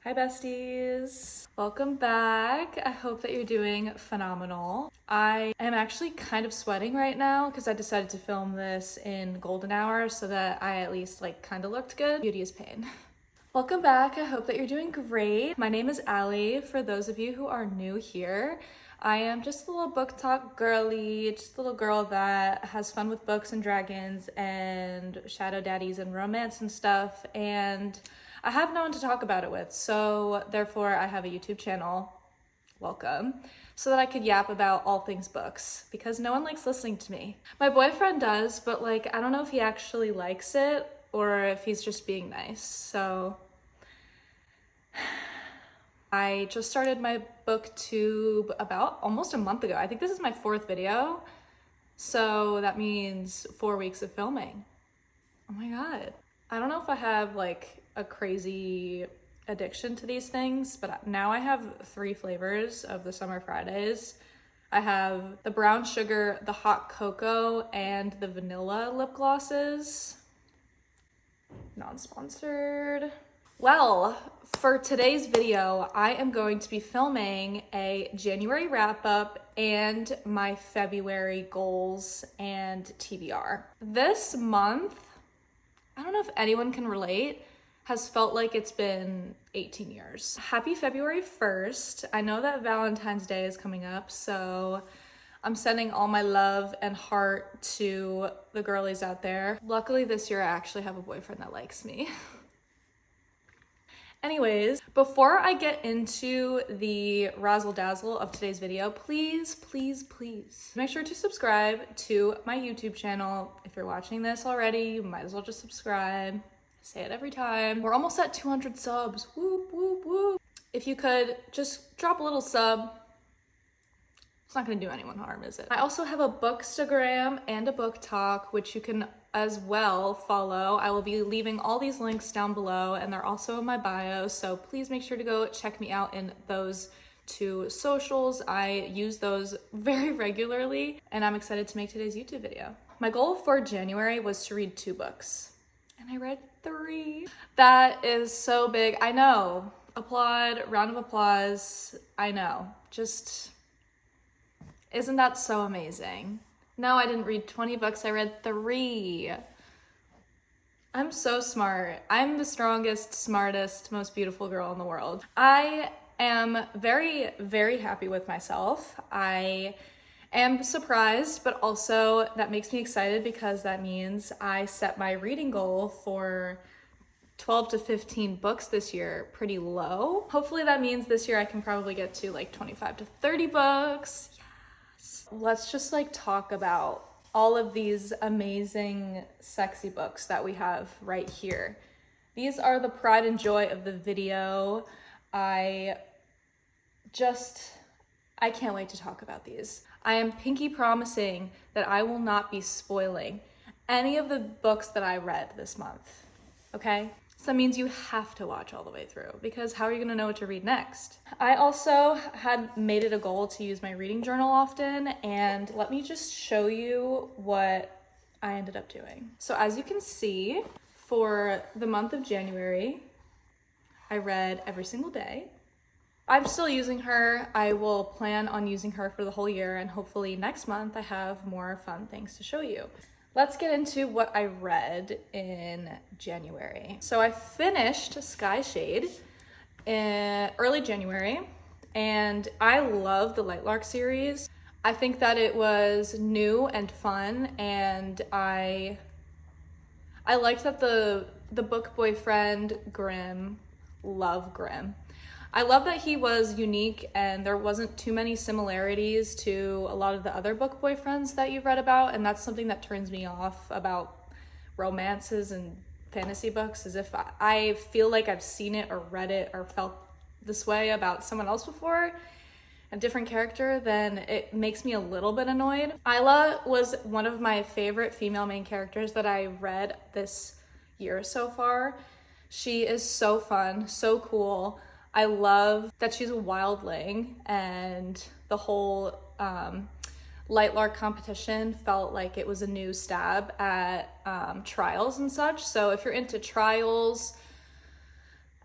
Hi besties! Welcome back. I hope that you're doing phenomenal. I am actually kind of sweating right now because I decided to film this in golden hour so that I at least kind of looked good. Beauty is pain. Welcome back. I hope that you're doing great. My name is Allie. For those of you who are new here, I am just a little book talk girly, just a little girl that has fun with books and dragons and shadow daddies and romance and stuff, and I have no one to talk about it with, so therefore I have a YouTube channel, welcome, so that I could yap about all things books, because no one likes listening to me. My boyfriend does, but I don't know if he actually likes it or if he's just being nice, so I just started my booktube about almost a month ago. I think this is my 4th video, so that means 4 weeks of filming. Oh my god. I don't know if I have a crazy addiction to these things, but now I have 3 flavors of the Summer Fridays. I have the brown sugar, the hot cocoa, and the vanilla lip glosses. Non-sponsored. Well, for today's video, I am going to be filming a January wrap-up and my February goals and TBR. This month, I don't know if anyone can relate, has felt like it's been 18 years. Happy February 1st. I know that Valentine's Day is coming up, so I'm sending all my love and heart to the girlies out there. Luckily this year I actually have a boyfriend that likes me. Anyways, before I get into the razzle dazzle of today's video, please make sure to subscribe to my YouTube channel. If you're watching this already, you might as well just subscribe. I say it every time. We're almost at 200 subs. Whoop, whoop, whoop. If you could just drop a little sub. It's not gonna do anyone harm, is it? I also have a bookstagram and a book talk, which you can as well follow. I will be leaving all these links down below, and they're also in my bio, so please make sure to go check me out in those 2 socials. I use those very regularly, and I'm excited to make today's YouTube video. My goal for January was to read 2 books, and I read 3. That is so big. I know. Applaud, round of applause. I know. Just, isn't that so amazing? No, I didn't read 20 books, I read 3. I'm so smart. I'm the strongest, smartest, most beautiful girl in the world. I am very, very happy with myself. I am surprised, but also that makes me excited because that means I set my reading goal for 12 to 15 books this year pretty low. Hopefully that means this year I can probably get to 25 to 30 books. Let's just talk about all of these amazing sexy books that we have right here. These are the pride and joy of the video. I can't wait to talk about these. I am pinky promising that I will not be spoiling any of the books that I read this month, okay? So that means you have to watch all the way through, because how are you gonna know what to read next? I also had made it a goal to use my reading journal often, and let me just show you what I ended up doing. So as you can see, for the month of January, I read every single day. I'm still using her. I will plan on using her for the whole year, and hopefully next month I have more fun things to show you. Let's get into what I read in January. So I finished Skyshade in early January, and I love the Lightlark series. I think that it was new and fun, and I liked that the book boyfriend, Grimm, love Grimm. I love that he was unique and there wasn't too many similarities to a lot of the other book boyfriends that you've read about, and that's something that turns me off about romances and fantasy books, is if I feel like I've seen it or read it or felt this way about someone else before, a different character, then it makes me a little bit annoyed. Isla was one of my favorite female main characters that I read this year so far. She is so fun, so cool. I love that she's a wildling, and the whole Lightlark competition felt like it was a new stab at trials and such. So if you're into trials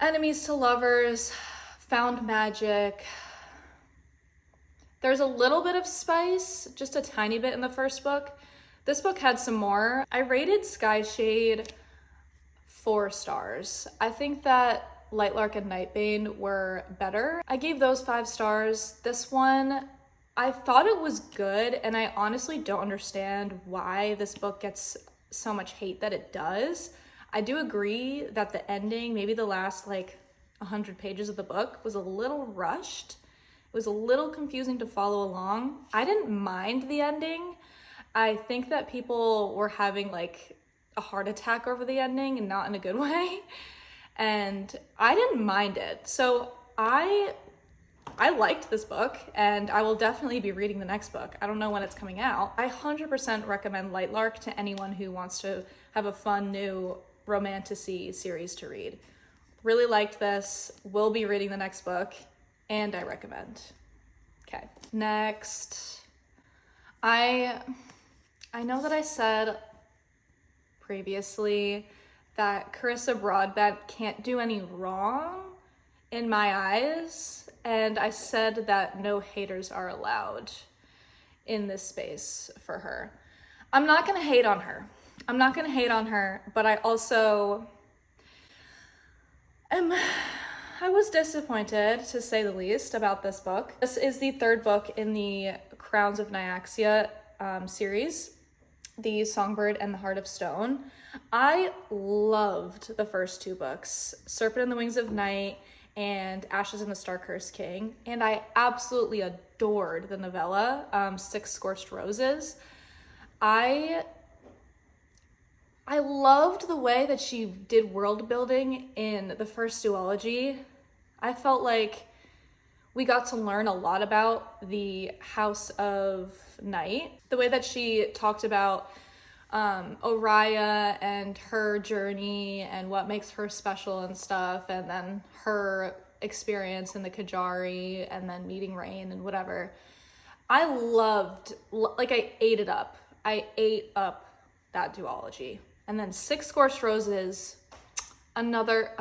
Enemies to lovers, found magic. There's a little bit of spice, just a tiny bit in the first book. This book had some more. I rated Skyshade 4 stars. I think that Lightlark and Nightbane were better. I gave those 5 stars. This one, I thought it was good, and I honestly don't understand why this book gets so much hate that it does. I do agree that the ending, maybe the last like 100 pages of the book, was a little rushed. It was a little confusing to follow along. I didn't mind the ending. I think that people were having like a heart attack over the ending, and not in a good way. And I didn't mind it. So I liked this book, and I will definitely be reading the next book. I don't know when it's coming out. I 100% recommend Lightlark to anyone who wants to have a fun new romantasy series to read. Really liked this. Will be reading the next book, and I recommend. Okay, next. I know that I said previously that Carissa Broadbent can't do any wrong in my eyes, and I said that no haters are allowed in this space for her. I'm not gonna hate on her. But I also I was disappointed, to say the least, about this book. This is the 3rd book in the Crowns of Nyaxia series, the Songbird and the Heart of Stone. I loved the first 2 books, Serpent and the Wings of Night and Ashes and the Star-Cursed King, and I absolutely adored the novella, 6 Scorched Roses. I loved the way that she did world building in the first duology. I felt like we got to learn a lot about the House of Night. The way that she talked about Oriya and her journey and what makes her special and stuff, and then her experience in the Kajari and then meeting Rain and whatever. I loved, like, I ate it up. I ate up that duology. And then 6 Scorched Roses, another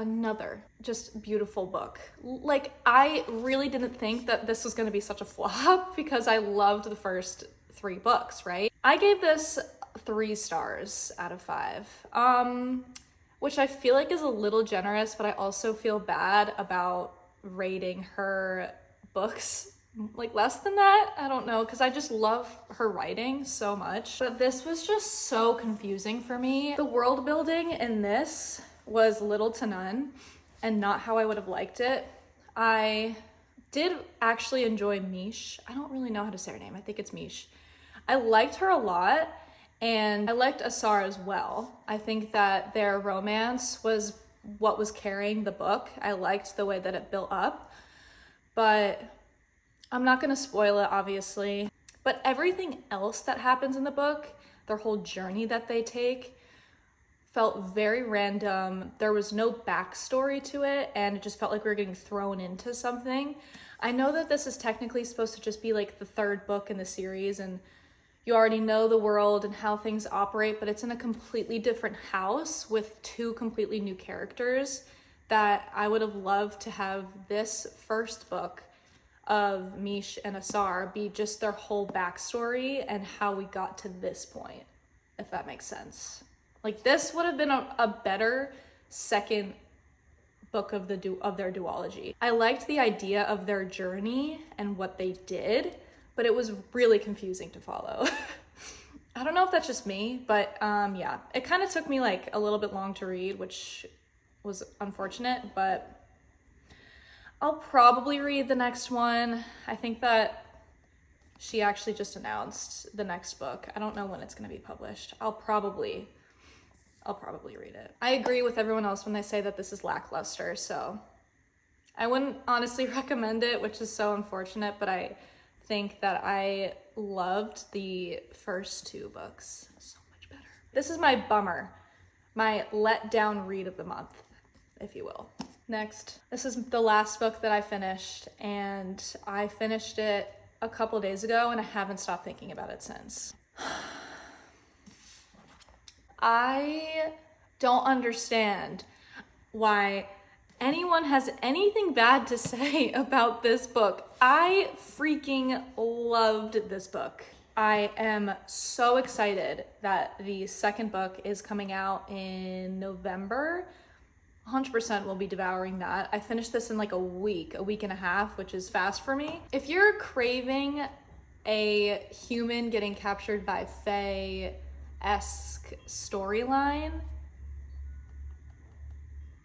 just beautiful book. Like, I really didn't think that this was going to be such a flop because I loved the first 3 books, right? I gave this 3 stars out of 5, which I feel like is a little generous, but I also feel bad about rating her books like less than that. I don't know, because I just love her writing so much. But this was just so confusing for me. The world building in this was little to none and not how I would have liked it. I did actually enjoy Mish. I don't really know how to say her name. I think it's Mish. I liked her a lot, and I liked Asar as well. I think that their romance was what was carrying the book. I liked the way that it built up, but I'm not gonna spoil it, obviously. But everything else that happens in the book, their whole journey that they take, felt very random. There was no backstory to it, and it just felt like we were getting thrown into something. I know that this is technically supposed to just be like the 3rd book in the series, and you already know the world and how things operate, but it's in a completely different house with 2 completely new characters that I would have loved to have this first book of Mish and Asar be just their whole backstory and how we got to this point, if that makes sense. Like, this would have been a better second book of their duology. I liked the idea of their journey and what they did, but it was really confusing to follow. I don't know if that's just me, but yeah, it kind of took me like a little bit long to read, which was unfortunate, but I'll probably read the next one. I think that she actually just announced the next book. I don't know when it's going to be published. I'll probably read it. I agree with everyone else when they say that this is lackluster, so I wouldn't honestly recommend it, which is so unfortunate, but I think that I loved the first 2 books so much better. This is my bummer, my letdown read of the month, if you will. Next, this is the last book that I finished, and I finished it a couple days ago, and I haven't stopped thinking about it since. I don't understand why anyone has anything bad to say about this book. I freaking loved this book. I am so excited that the second book is coming out in November. 100% will be devouring that. I finished this in like a week and a half, which is fast for me. If you're craving a human getting captured by Fae-esque storyline,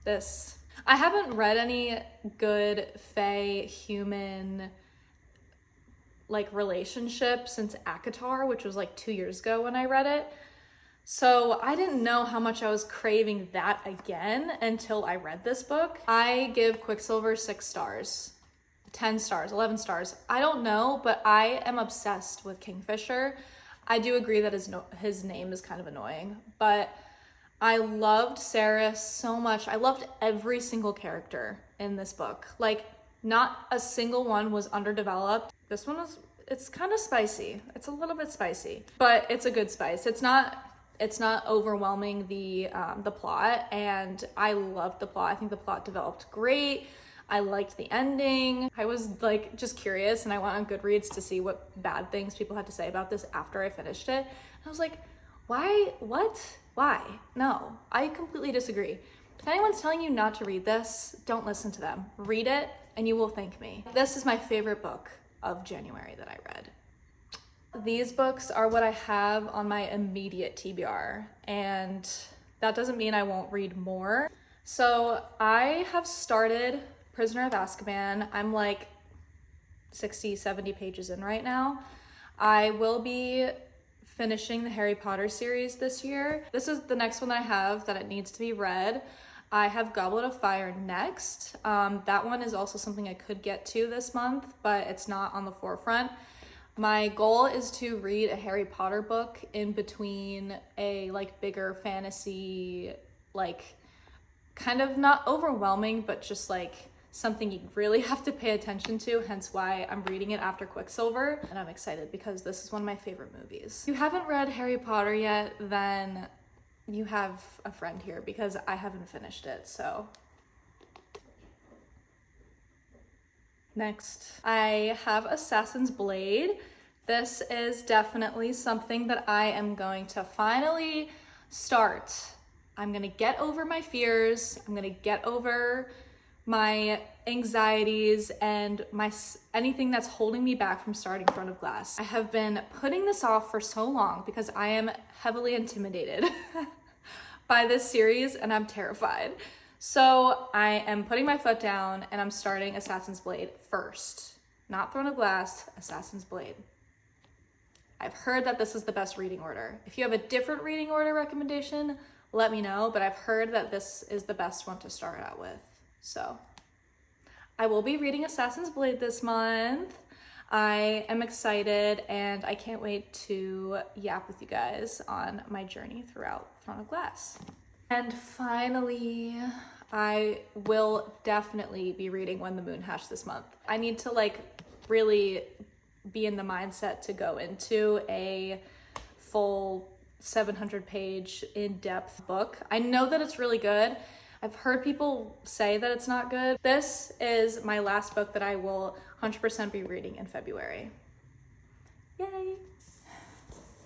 this. I haven't read any good Fae human like relationship since ACOTAR, which was like 2 years ago when I read it. So I didn't know how much I was craving that again until I read this book. I give Quicksilver 6 stars, 10 stars, 11 stars. I don't know, but I am obsessed with Kingfisher. I do agree that his name is kind of annoying, but I loved Sarah so much. I loved every single character in this book. Like, not a single one was underdeveloped. This one was, it's kind of spicy. It's a little bit spicy, but it's a good spice. It's not overwhelming the plot, and I loved the plot. I think the plot developed great. I liked the ending. I was like just curious, and I went on Goodreads to see what bad things people had to say about this after I finished it. And I was like, why? What? Why? No, I completely disagree. If anyone's telling you not to read this, don't listen to them. Read it and you will thank me. This is my favorite book of January that I read. These books are what I have on my immediate TBR, and that doesn't mean I won't read more. So I have started Prisoner of Azkaban. I'm like 60, 70 pages in right now. I will be finishing the Harry Potter series this year. This is the next one that I have that it needs to be read. I have Goblet of Fire next. That one is also something I could get to this month, but it's not on the forefront. My goal is to read a Harry Potter book in between a like bigger fantasy, like kind of not overwhelming, but just like something you really have to pay attention to, hence why I'm reading it after Quicksilver. And I'm excited because this is one of my favorite movies. If you haven't read Harry Potter yet, then you have a friend here because I haven't finished it, so. Next, I have Assassin's Blade. This is definitely something that I am going to finally start. I'm gonna get over my fears. I'm gonna get over my anxieties and anything that's holding me back from starting Front of Glass. I have been putting this off for so long because I am heavily intimidated by this series and I'm terrified. So I am putting my foot down and I'm starting Assassin's Blade first. Not Throne of Glass, Assassin's Blade. I've heard that this is the best reading order. If you have a different reading order recommendation, let me know, but I've heard that this is the best one to start out with. So I will be reading Assassin's Blade this month. I am excited and I can't wait to yap with you guys on my journey throughout Throne of Glass. And finally, I will definitely be reading When the Moon Hatched this month. I need to like really be in the mindset to go into a full 700-page in-depth book. I know that it's really good. I've heard people say that it's not good. This is my last book that I will 100% be reading in February. Yay.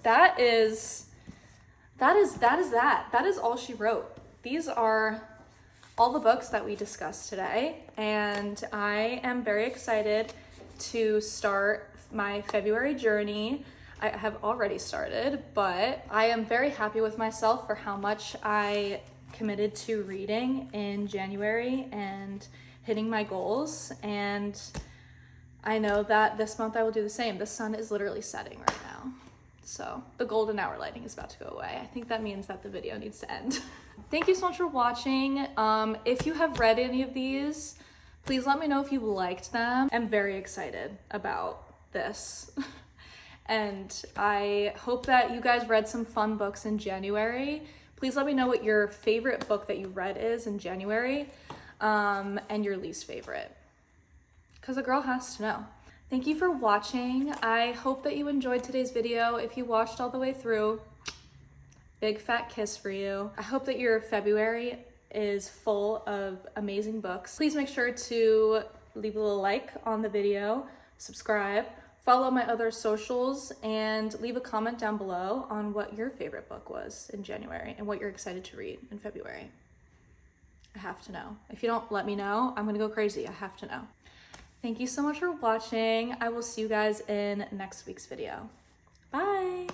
That is all she wrote. These are all the books that we discussed today, and I am very excited to start my February journey. I have already started, but I am very happy with myself for how much I committed to reading in January and hitting my goals, and I know that this month I will do the same. The sun is literally setting right now, so the golden hour lighting is about to go away. I think that means that the video needs to end. Thank you so much for watching. If you have read any of these, please let me know if you liked them. I'm very excited about this. And I hope that you guys read some fun books in January. Please let me know what your favorite book that you read is in January, and your least favorite, because a girl has to know. Thank you for watching. I hope that you enjoyed today's video. If you watched all the way through, big fat kiss for you. I hope that your February is full of amazing books. Please make sure to leave a little like on the video, subscribe, follow my other socials, and leave a comment down below on what your favorite book was in January and what you're excited to read in February. I have to know. If you don't let me know, I'm gonna go crazy. I have to know. Thank you so much for watching. I will see you guys in next week's video. Bye.